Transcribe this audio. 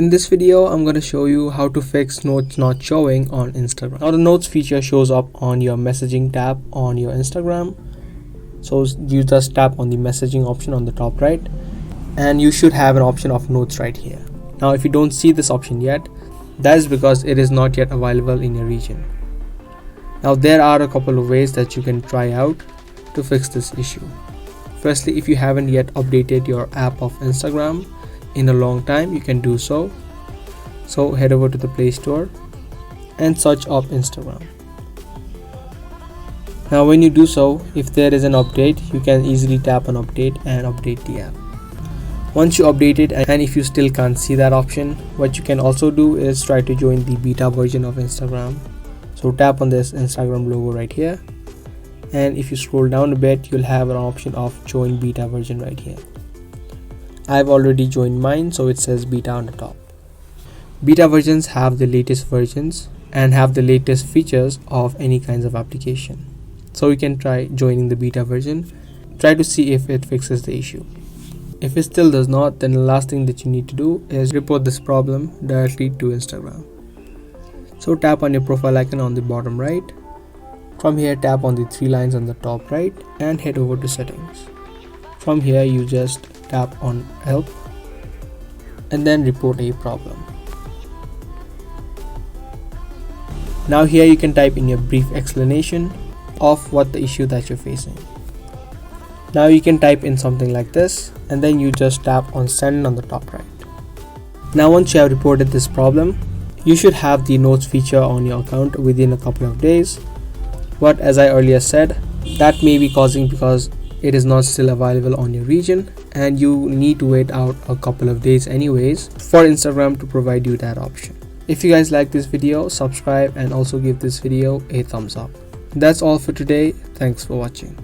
In this video, I'm going to show you how to fix notes not showing on Instagram. Now the notes feature shows up on your messaging tab on your Instagram. So you just tap on the messaging option on the top right, and you should have an option of notes right here. Now if you don't see this option yet, that is because it is not yet available in your region. Now there are a couple of ways that you can try out to fix this issue. Firstly, if you haven't yet updated your app of Instagram in a long time, you can do so. So head over to the Play Store and search up Instagram. Now when you do so, if there is an update, you can easily tap on update and update the app. Once you update it, and if you still can't see that option, what you can also do is try to join the beta version of Instagram. So tap on this Instagram logo right here, and if you scroll down a bit, you'll have an option of join beta version right here. I've already joined mine, so it says beta on the top. Beta versions have the latest versions and have the latest features of any kinds of application. So you can try joining the beta version, try to see if it fixes the issue. If it still does not, then the last thing that you need to do is report this problem directly to Instagram. So tap on your profile icon on the bottom right. From here, tap on the three lines on the top right and head over to settings. From here, you just tap on help and then report a problem. Now here you can type in your brief explanation of what the issue that you're facing. Now you can type in something like this, and then you just tap on send on the top right. Now once you have reported this problem, you should have the notes feature on your account within a couple of days. But as I earlier said, that may be causing because it is not still available on your region, and you need to wait out a couple of days anyways for Instagram to provide you that option. If you guys like this video, subscribe and also give this video a thumbs up. That's all for today. Thanks for watching.